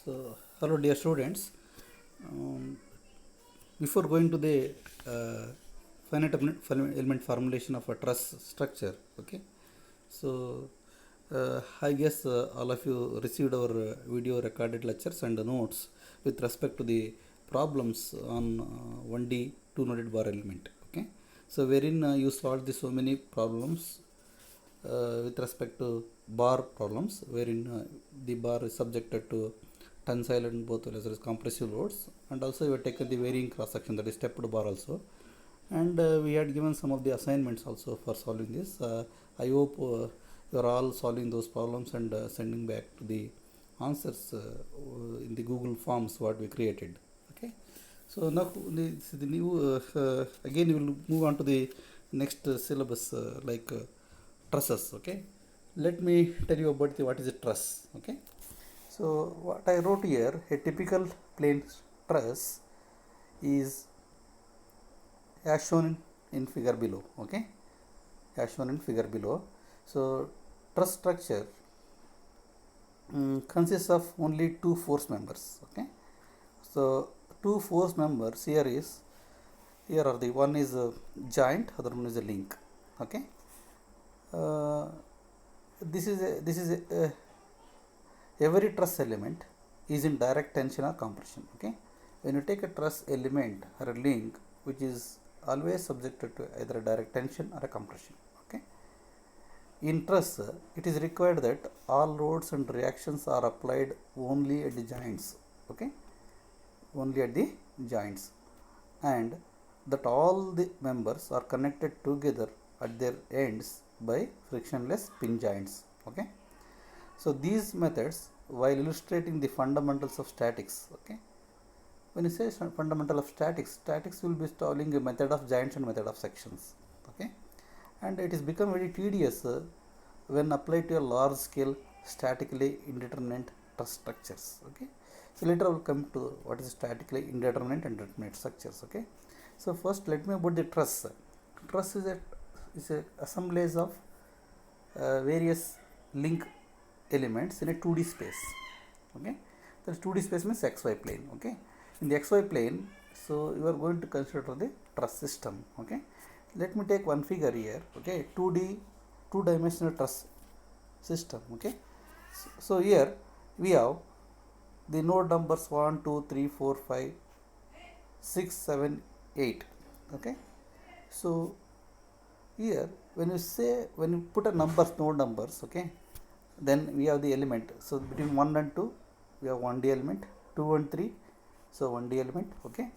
So, hello dear students. Um, Before going to the uh, element formulation of a truss structure, okay. So, I guess all of you received our video recorded lectures and notes with respect to the problems on 1D two-noded bar element, okay. So, wherein you solved the so many problems with respect to bar problems, wherein the bar is subjected to tensile and both as well as compressive loads, and also we have taken the varying cross section, that is stepped bar also, and we had given some of the assignments also for solving this. I hope you are all solving those problems and sending back to the answers in the Google Forms what we created. Okay. So now the new again we will move on to the next syllabus trusses. Okay. Let me tell you about what is a truss. Okay. So what I wrote here, a typical plane truss is as shown in figure below. Okay, as shown in figure below. So truss structure consists of only two force members. Okay, so two force members here are the one is a joint, other one is a link. Okay, uh, this is every truss element is in direct tension or compression. Okay, when you take a truss element or a link which is always subjected to either a direct tension or a compression. Okay, in truss it is required that all loads and reactions are applied only at the joints. Okay, only at the joints, and that all the members are connected together at their ends by frictionless pin joints. Okay, so these methods, while illustrating the fundamentals of statics, okay, when you say fundamental of statics will be installing a method of joints and method of sections. Okay, and it is become very tedious when applied to a large scale statically indeterminate truss structures. Okay, so later I will come to what is statically indeterminate and determinate structures. Okay, so first let me about the truss. Truss is a assemblage of various link elements in a 2D space. Okay, the 2D space means xy plane. Okay, in the xy plane, so you are going to consider the truss system. Okay, let me take one figure here. Okay, 2D two-dimensional truss system. Okay, so here we have the node numbers 1 2 3 4 5 6 7 8. Okay, so here when you put a numbers, node numbers, okay, then we have the element. So between 1 and 2 we have 1D element, 2 and 3, so 1D element. Okay,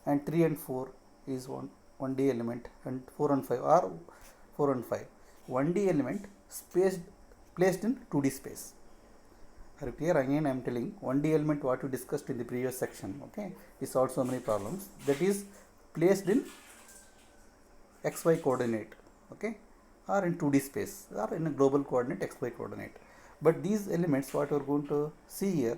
and 3 and 4 is 1D element, and 4 and 5 are 4 and 5 1D element placed in 2D space. Are you clear? Again I am telling 1D element what we discussed in the previous section. Okay, we solved so many problems, that is placed in xy coordinate. Okay, or in 2D space or in a global coordinate xy coordinate. But these elements what we are going to see here,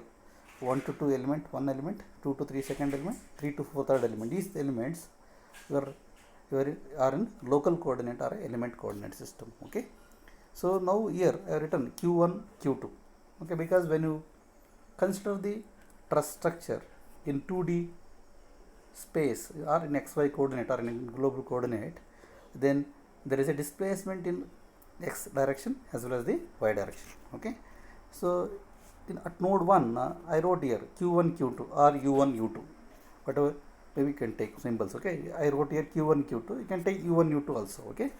1 to 2 element, 1 element, 2 to 3 second element, 3 to 4 third element, these elements are in local coordinate or element coordinate system. Okay, so now here I have written q1 q2. Okay, because when you consider the truss structure in 2D space or in xy coordinate or in global coordinate, then there is a displacement in x direction as well as the y direction. Okay, so at node 1 I wrote here q1 q2 or u1 u2, whatever, maybe you can take symbols. Okay, I wrote here q1 q2, you can take u1 u2 also. Okay,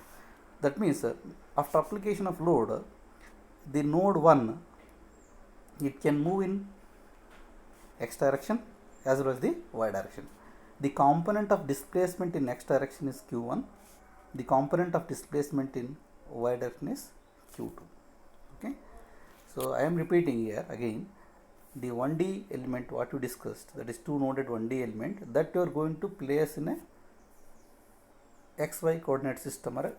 that means after application of load, the node 1 it can move in x direction as well as the y direction. The component of displacement in x direction is q1, the component of displacement in y direction is q2. Okay, so I am repeating here again the 1D element what we discussed, that is two noded 1D element, that you are going to place in a xy coordinate system or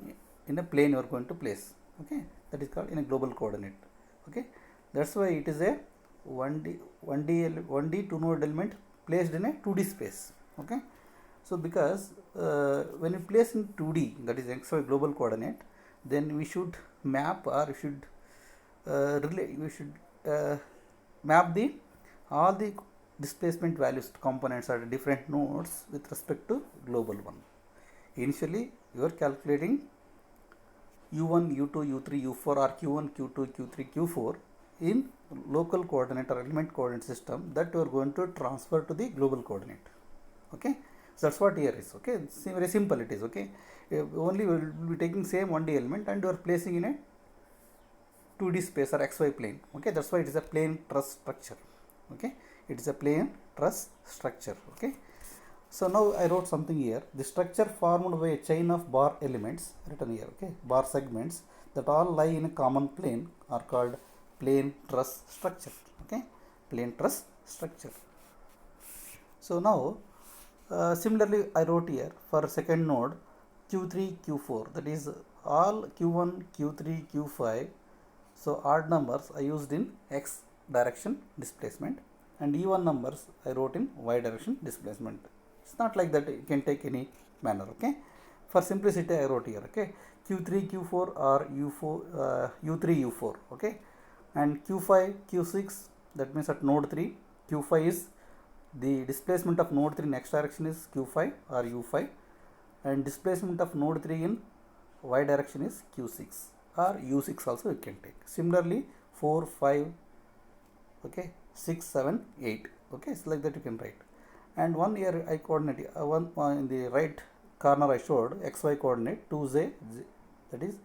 in a plane you are going to place. Okay, that is called in a global coordinate. Okay, that's why it is a 1D two node element placed in a 2D space. Okay, so because when you place in 2D, that is xy global coordinate, then we should map or we should map the all the displacement values components are different nodes with respect to global one. Initially you are calculating u1, u2, u3, u4 or q1, q2, q3, q4 in local coordinate or element coordinate system that you are going to transfer to the global coordinate. Okay, so that's what here is. Okay, it's very simple it is. Okay, only we will be taking same 1D element and you are placing in a 2D space or xy plane. Okay, that's why it is a plane truss structure. Okay, it is a plane truss structure. Okay, so now I wrote something here. The structure formed by a chain of bar elements written here. Okay, bar segments that all lie in a common plane are called plane truss structure. Okay, plane truss structure. So now similarly I wrote here for second node q3 q4, that is all q1 q3 q5. So odd numbers I used in x direction displacement and even numbers I wrote in y direction displacement. It's not like that you can take any manner. Okay, for simplicity I wrote here. Okay, q3 q4 or u4 u3 u4. Okay, and q5 q6, that means at node 3 q5 is the displacement of node 3 in x direction is q5 or u5, and displacement of node 3 in y direction is q6 or u6 also you can take. Similarly 4 5, okay, 6 7 8. Okay, it's like that you can write. And one here I coordinate one in the right corner I showed xy coordinate 2j, that is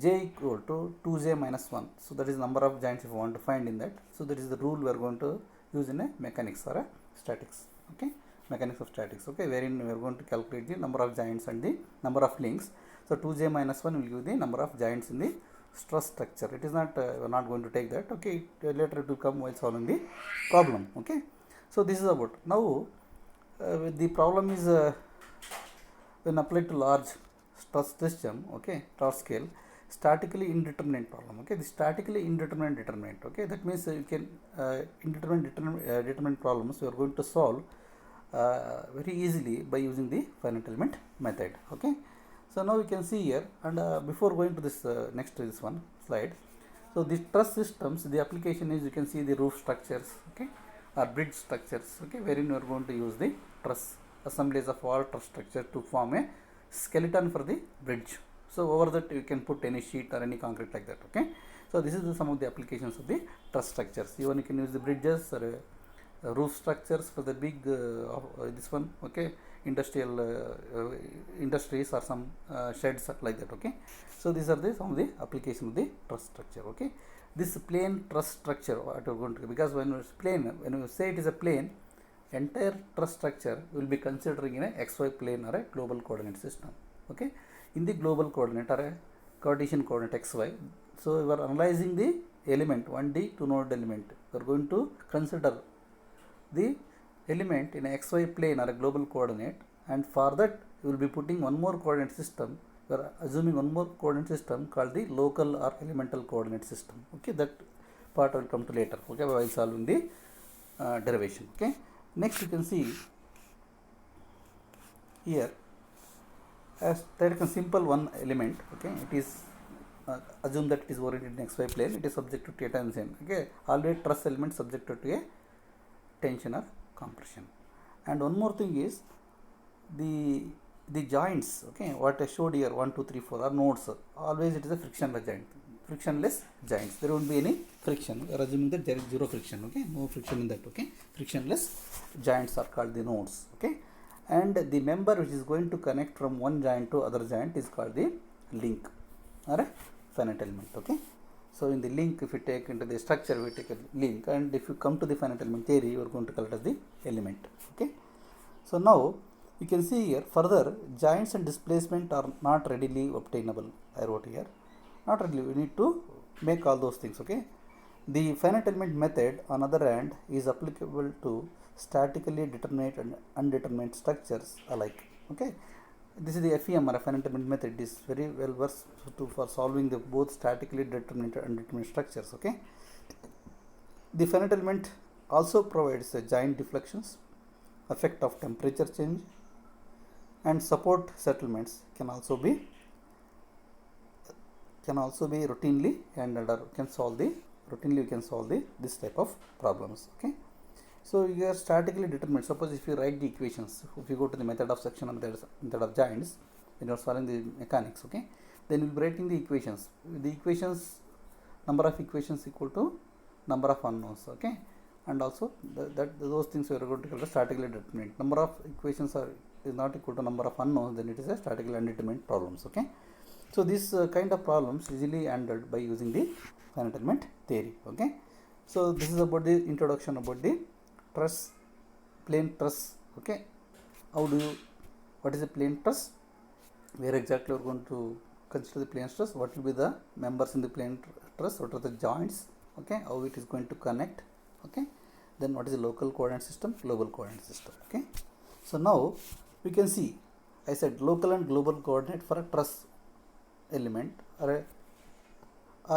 j equal to 2j minus 1. So that is number of joints if you want to find in that. So that is the rule we are going to use in a mechanics or a statics. Okay, mechanics of statics. Okay, wherein we are going to calculate the number of joints and the number of links. So 2j minus 1 will give the number of joints in the stress structure. It is not we are not going to take that. Okay, later it will come while solving the problem. Okay, so this is about now the problem is when applied to large stress system. Okay, large scale statically indeterminate problem. Okay, the statically indeterminate determinant. Okay, that means you can determinate problems you are going to solve very easily by using the finite element method. Okay, so now you can see here, and before going to this next to this one slide, so the truss systems, the application is, you can see the roof structures, okay, or bridge structures, okay, wherein you are going to use the truss assemblies of all truss structure to form a skeleton for the bridge. So over that you can put any sheet or any concrete like that. Okay, so this is some of the applications of the truss structures. Even you can use the bridges or roof structures for the big this one. Okay, industrial industries or some sheds like that. Okay, so these are the some of the application of the truss structure. Okay, this plane truss structure what you are going to, because when it's plane, when you say it is a plane, entire truss structure will be considering in a xy plane or a global coordinate system. Okay, in the global coordinate or a Cartesian coordinate xy. So we are analyzing the element 1D to node element. We are going to consider the element in a xy plane or a global coordinate, and for that we will be putting one more coordinate system. We are assuming one more coordinate system called the local or elemental coordinate system. Okay, that part I will come to later. Okay, while solving the derivation. Okay, next you can see here, as taken simple one element. Okay, it is assume that it is oriented in xy plane, it is subjected to a tension. Okay, always truss element subjected to a tension or compression. And one more thing is the joints. Okay, what I showed here 1 2 3 4 are nodes. Always it is a frictionless joint, frictionless joints. There won't be any friction. We are assuming that there is zero friction. Okay, no friction in that. Okay, frictionless joints are called the nodes. Okay, and the member which is going to connect from one joint to other joint is called the link or a finite element. Okay, so in the link, if you take into the structure, we take a link, and if you come to the finite element theory, you are going to call it as the element. Okay, so now you can see here further, joints and displacement are not readily obtainable. I wrote here, not readily. We need to make all those things. Okay, the finite element method on other hand is applicable to statically determinate and undetermined structures alike. Okay, this is the FEM or finite element method. It is very well versed for solving the both statically determined and undetermined structures. Okay, the finite element also provides joint deflections, effect of temperature change, and support settlements can also be routinely handled or can solve the routinely you can solve this type of problems. Okay, so you are statically determined. Suppose if you write the equations, if you go to the method of section or method of joints when you are solving the mechanics, okay, then you will be writing the equations. The equations, number of equations equal to number of unknowns, okay, and also those things we are going to call statically determined. Number of equations is not equal to number of unknowns, then it is a statically undetermined problems. Okay, so this kind of problems easily handled by using the finite element theory. Okay, so this is about the introduction about the truss, plane truss. Okay, what is a plane truss, where exactly we are going to consider the plane truss, what will be the members in the plane truss, what are the joints, okay, how it is going to connect, okay, then what is the local coordinate system, global coordinate system. Okay, so now we can see, I said local and global coordinate for a truss element or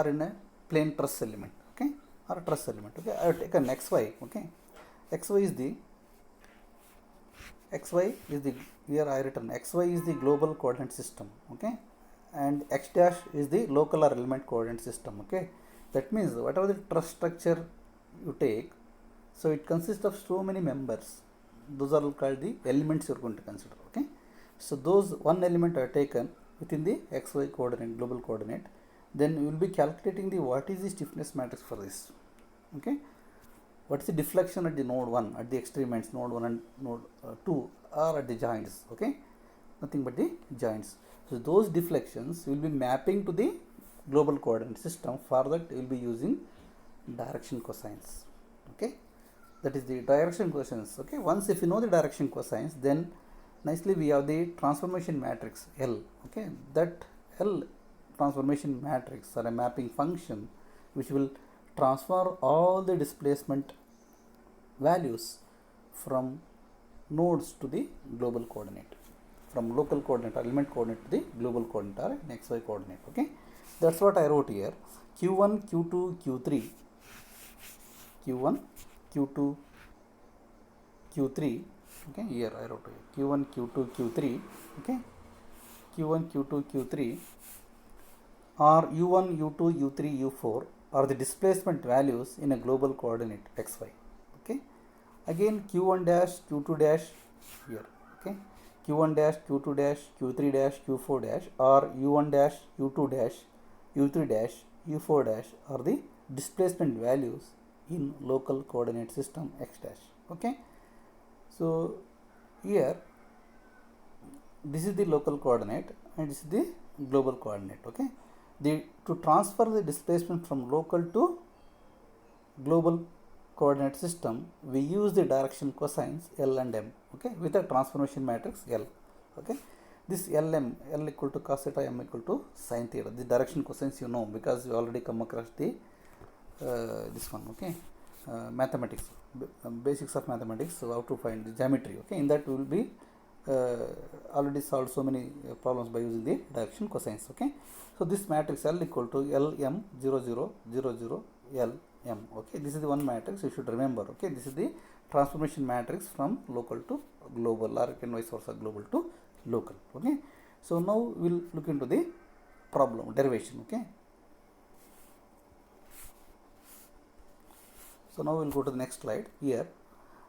in a plane truss element, okay, or a truss element. Okay, I have taken xy. Okay, xy is the here I written xy is the global coordinate system. Okay, and x dash is the local or element coordinate system. Okay, that means whatever the truss structure you take, so it consists of so many members. Those are called the elements you are going to consider. Okay, so those one element are taken within the xy coordinate, global coordinate. Then we will be calculating the what is the stiffness matrix for this. Okay, what is the deflection at the node 1, at the extreme ends, node 1 and node 2, or at the joints. Okay, nothing but the joints. So those deflections will be mapping to the global coordinate system. For that we will be using direction cosines. Okay, that is the direction cosines. Okay, once if you know the direction cosines, then nicely we have the transformation matrix L. Okay, that L transformation matrix or a mapping function which will transfer all the displacement values from nodes to the global coordinate, from local coordinate or element coordinate to the global coordinate or an xy coordinate. Okay, that's what I wrote here. Q1, Q2, Q3, Q1, Q2, Q3. Okay, here I wrote Q1, Q2, Q3. Okay, Q1, Q2, Q3 or U1, U2, U3, U4 are the displacement values in a global coordinate xy. Okay, again Q1 dash, Q2 dash here. Okay, Q1 dash, Q2 dash, Q3 dash, Q4 dash, or U1 dash, U2 dash, U3 dash, U4 dash are the displacement values in local coordinate system x dash. Okay, so here this is the local coordinate and this is the global coordinate. Okay, to transfer the displacement from local to global coordinate system, we use the direction cosines L and M. Okay, with a transformation matrix L. Okay, this L equal to cos theta, M equal to sin theta. The direction cosines you know because you already come across the this one. Okay, mathematics, basics of mathematics. So how to find the geometry. Okay, in that we will be already solved so many problems by using the direction cosines. Okay, so this matrix L equal to LM 0 0 0 0 LM. Okay, this is the one matrix you should remember. Okay, this is the transformation matrix from local to global, or can vice versa, global to local. Okay, so now we will look into the problem derivation. Okay, so now we will go to the next slide. Here,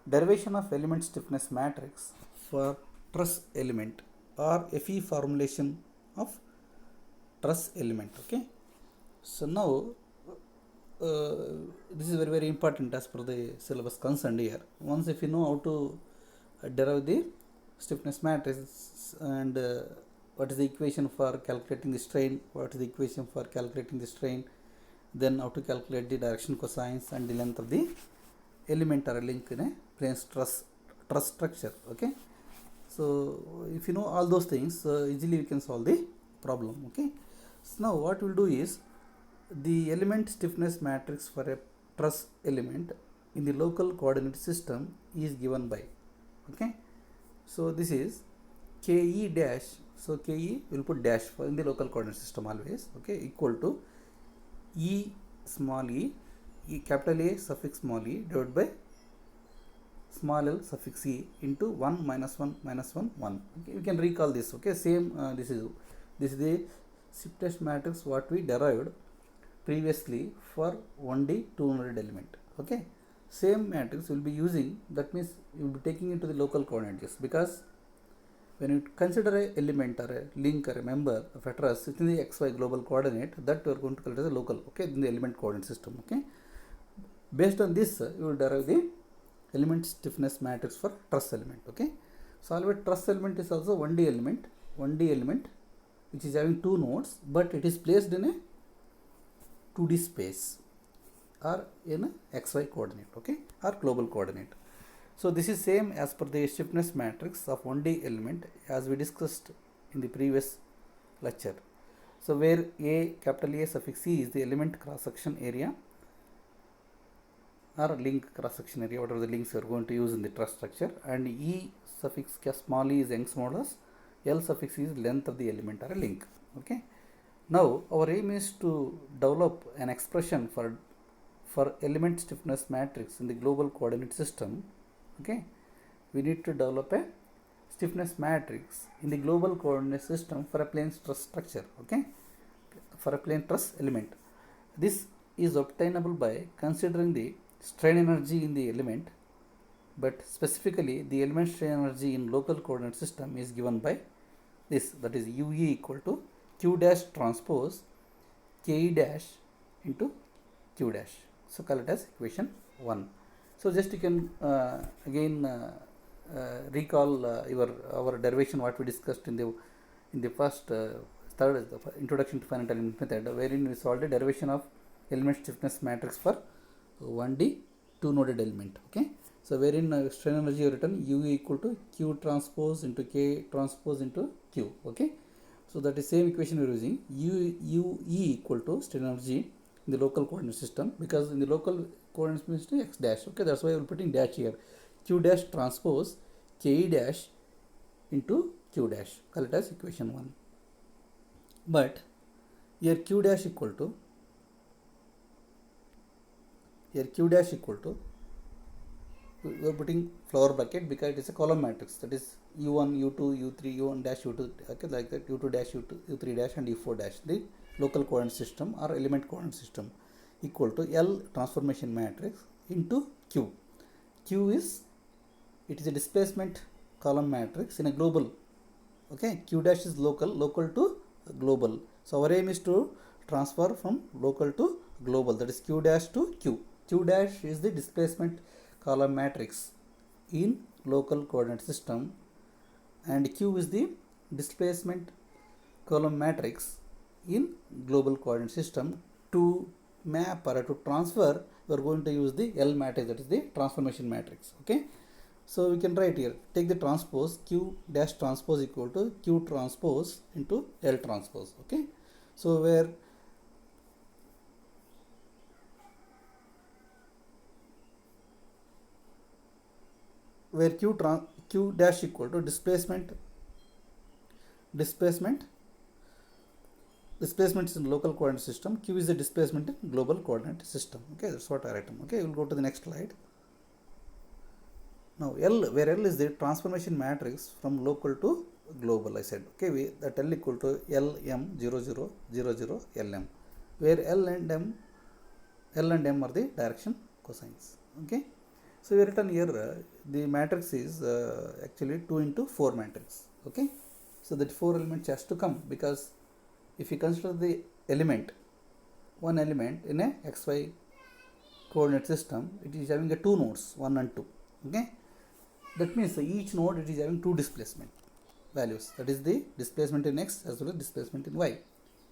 derivation of element stiffness matrix for truss element or FE formulation of truss element. Okay, so now this is very important as per the syllabus concerned here. Once if you know how to derive the stiffness matrix and what is the equation for calculating the strain, what is the equation for calculating the strain, then how to calculate the direction cosines and the length of the element or a link in a plane truss structure. Okay, so if you know all those things, easily we can solve the problem. Okay, so now what we'll do is the element stiffness matrix for a truss element in the local coordinate system is given by, okay, so this is Ke dash, so Ke will put dash for in the local coordinate system always. Okay, equal to E small e, capital A suffix small e divided by small l suffix e into 1 minus 1 minus 1 1. Okay, you can recall this. Okay, same this is the stiffness matrix what we derived previously for 1D 2-noded element. Okay, same matrix will be using, that means you will be taking into the local coordinates, because when you consider a element or a link or a member of a truss within the xy global coordinate, that you are going to calculate as a local, okay, in the element coordinate system. Okay, based on this you will derive the element stiffness matrix for truss element. Okay, so always truss element is also 1D element which is having two nodes, but it is placed in a 2D space or in a xy coordinate, okay, or global coordinate. So this is same as per the stiffness matrix of 1D element as we discussed in the previous lecture. So where capital A suffix C is the element cross section area or link cross section area, whatever the links you are going to use in the truss structure, and E suffix small e is Young's modulus, L suffix is length of the element or a link. Okay, now our aim is to develop an expression for element stiffness matrix in the global coordinate system. Okay, we need to develop a stiffness matrix in the global coordinate system for a plane truss structure. Okay, for a plane truss element. This is obtainable by considering the strain energy in the element, but specifically the element strain energy in local coordinate system is given by this, that is UE equal to Q dash transpose KE dash into Q dash. So call it as equation 1. So just you can again recall our derivation what we discussed in the first third introduction to finite element method, wherein we solved the derivation of element stiffness matrix for 1D 2-noded element. Okay, so wherein strain energy written U equal to Q transpose into K transpose into Q. Okay, so that is same equation we are using, UE equal to strain energy in the local coordinate system, because in the local coordinates means to x dash. Okay, that's why I will put in dash here. Q dash transpose Ke dash into Q dash, call it as equation 1. But here Q dash equal to we are putting flower bracket because it is a column matrix, that is U1 U2 U3 U1 dash U2, okay, like that, U2 dash U2 U3 dash and U4 dash, the local coordinate system or element coordinate system, equal to L transformation matrix into Q. Q is, it is a displacement column matrix in a global. Okay, Q dash is local to global. So our aim is to transfer from local to global, that is Q dash to Q. Q dash is the displacement column matrix in local coordinate system, and Q is the displacement column matrix in global coordinate system. To map or to transfer, we are going to use the L matrix, that is the transformation matrix. Okay, so we can write here, take the transpose, Q dash transpose equal to Q transpose into L transpose. Okay, so where Q dash equal to displacement is in local coordinate system, Q is the displacement in global coordinate system. Okay, that's what I write. Okay, we'll go to the next slide. Now L, where L is the transformation matrix from local to global, I said. Okay, that L equal to LM 0000 LM, where L and M are the direction cosines. Okay, so we written here the matrix is actually 2 into 4 matrix. Okay, so that 4 elements has to come, because if you consider the one element in a xy coordinate system, it is having a 2 nodes 1 and 2. Okay, that means each node it is having 2 displacement values, that is the displacement in x as well as displacement in y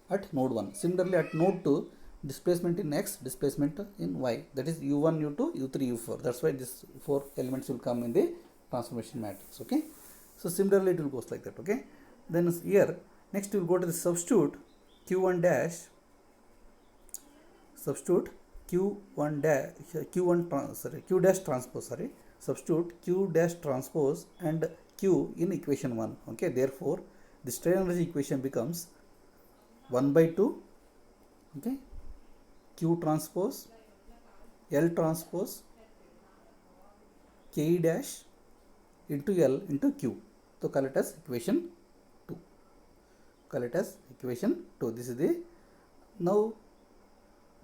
at node 1. Similarly at node 2, displacement in x, displacement in y, that is u1 u2 u3 u4. That's why these 4 elements will come in the transformation matrix. Okay, so similarly it will goes like that. Okay, then here next we will go to the substitute q1 dash, substitute q dash transpose, substitute q dash transpose and q in equation 1. Okay, therefore the strain energy equation becomes 1 by 2, okay, q transpose L transpose K dash into L into Q. So call it as equation 2. This is the, now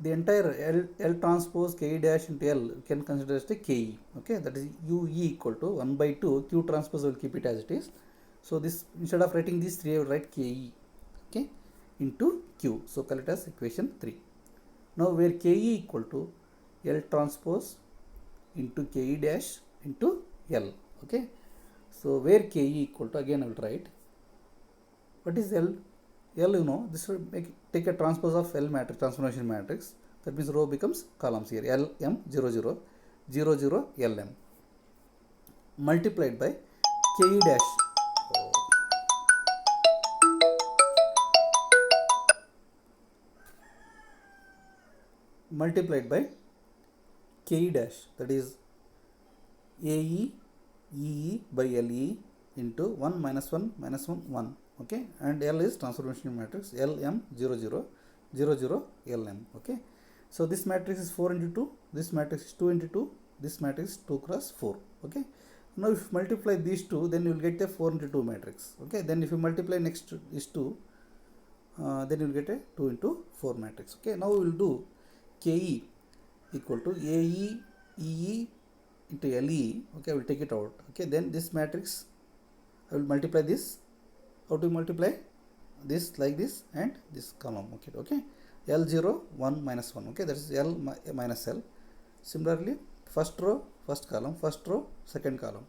the entire L transpose Ke dash into L can consider as a Ke. Okay, that is UE equal to 1 by 2 Q transpose. Will keep it as it is. So this, instead of writing these 3, I will write Ke, okay, into Q. So call it as equation 3. Now where Ke equal to L transpose into Ke dash into L. Okay, so where Ke equal to, again I will write, what is L? L, you know, this will take a transpose of L matrix, transformation matrix. That means row becomes columns here. L M 0 0 0 0 L M multiplied by Ke dash. Multiplied by Ke dash, that is AE EE by LE into 1 minus 1 minus 1 1. Okay, and L is transformation matrix, L M 0 0 0 0 L M. Okay, so this matrix is 4 into 2, this matrix is 2 into 2, this matrix is 2 cross 4. Okay, now if you multiply these two, then you will get a 4 into 2 matrix. Okay, then if you multiply next these two, then you will get a 2 into 4 matrix. Okay, now we will do Ke equal to AE EE into LE. Okay, I will take it out. Okay, then this matrix, I will multiply this. How to multiply? This like this and this column. Okay, okay. L0 1 minus 1. Okay, that is L minus L. Similarly, first row first column, first row second column.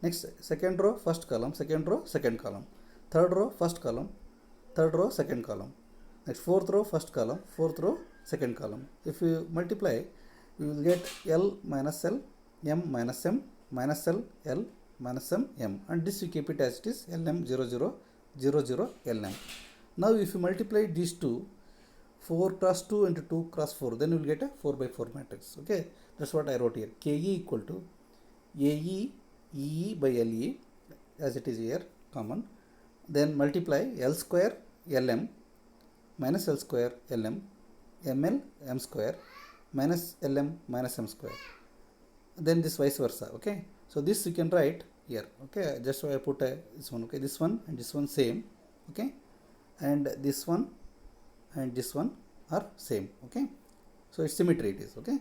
Next, second row first column, second row second column. Third row first column, third row second column. Next, fourth row first column, fourth row second column. If you multiply, you will get L minus L, M minus M, minus L, L minus M, M, and this you keep it as it is, Lm 0 0 0 0 Lm. Now if you multiply these two, 4 cross 2 into 2 cross 4, then you will get a 4 by 4 matrix. Okay, that's what I wrote here. Ke equal to AE EE by LE, as it is here common. Then multiply L square Lm minus L square Lm, ml m square minus Lm minus m square. Then this vice versa. Okay, so this you can write here. Okay, just so I put this one. Okay, this one and this one same. Okay, and this one and this one are same. Okay, so it's symmetry it is. Okay,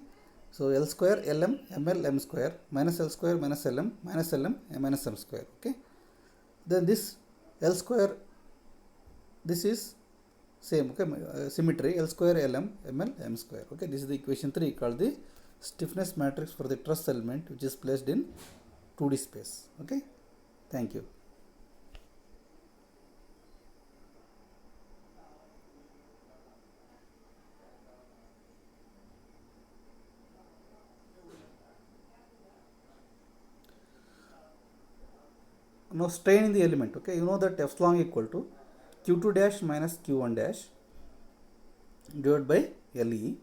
so L square Lm ml m square minus L square minus Lm minus Lm minus m square. Okay, then this L square, this is same. Okay, symmetry, L square Lm ml m square. Okay, this is the equation 3 called the stiffness matrix for the truss element, which is placed in 2D space. Okay, thank you. Now strain in the element. Okay, you know that epsilon equal to q2 dash minus q1 dash divided by LE.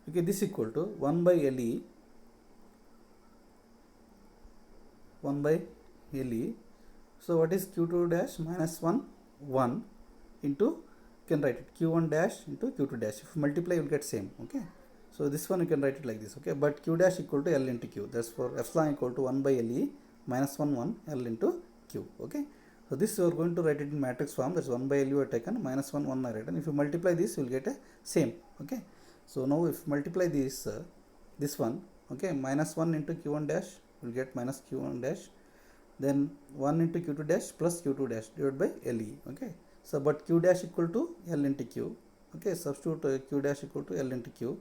Okay, this equal to 1 by LE, 1 by LE. So what is q2 dash minus 1 1 into, you can write it q1 dash into q2 dash. If you multiply, you will get same. Okay, so this one you can write it like this. Okay, but q dash equal to L into q. That's for epsilon equal to 1 by LE minus 1 1 L into q. Okay, so this you are going to write it in matrix form. That's 1 by LE you are taken, minus 1 1 I written. If you multiply this, you will get a same. Okay, so now if multiply this this one, okay, minus 1 into q1 dash will get minus q1 dash, then 1 into q2 dash plus q2 dash divided by LE. Okay, so but q dash equal to L into q. Okay, substitute q dash equal to L into q.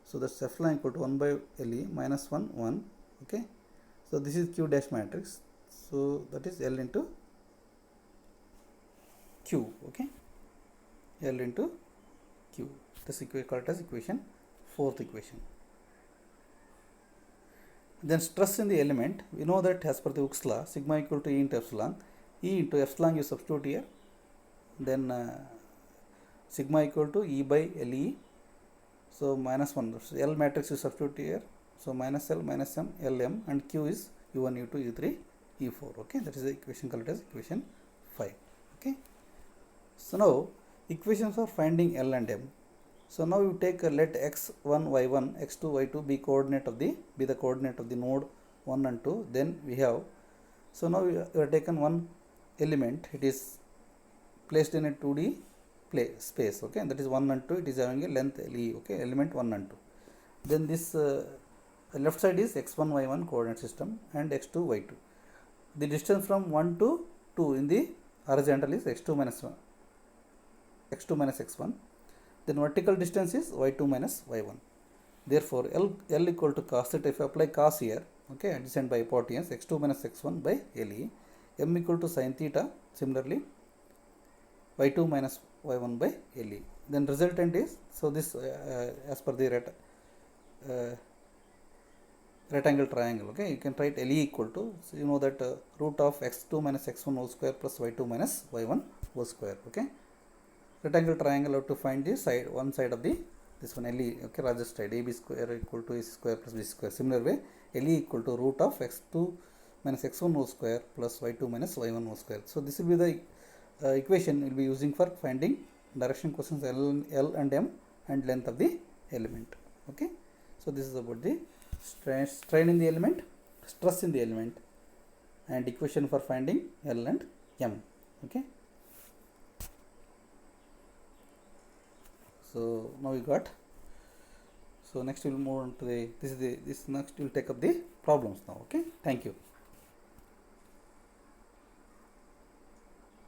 So that's epsilon equal to 1 by LE minus 1 1. Okay, so this is q dash matrix. So that is L into q. Okay, L into q. This equation called as equation 4th equation. Then stress in the element, we know that as per the Hooke's law, sigma equal to E into epsilon. E into epsilon you substitute here. Then sigma equal to E by LE. So minus 1. So L matrix you substitute here. So minus L minus M Lm, and Q is U1 U2 U3 U4. Okay, that is the equation called as equation 5. Okay, so now equations for finding L and M. So now you take let x1 y1 x2 y2 be the coordinate of the node 1 and 2. Then we have, so now we have taken one element, it is placed in a 2D space, okay, that is 1 and 2, it is having a length LE, okay, element 1 and 2. Then this left side is x1 y1 coordinate system and x2 y2. The distance from 1 to 2 in the horizontal is x2 minus x1. Then vertical distance is y2 minus y1. Therefore L equal to cos theta. If you apply cos here, okay, adjacent by hypotenuse, x2 minus x1 by LE. M equal to sin theta, similarly y2 minus y1 by LE. Then resultant is, so this as per the rectangle triangle, okay, you can write LE equal to, so you know that root of x2 minus x1 whole square plus y2 minus y1 whole square, okay. Rectangle triangle, have to find the side, one side of the this one LE, okay, largest side, AB square equal to AC square plus BC square. Similar way, LE equal to root of x2 minus x1 whole square plus y2 minus y1 whole square. So this will be the equation we will be using for finding direction questions L and M and length of the element, okay. So this is about the strain in the element, stress in the element, and equation for finding L and M, okay. So now we got, so next we will move on to the, this next we will take up the problems now, okay. Thank you.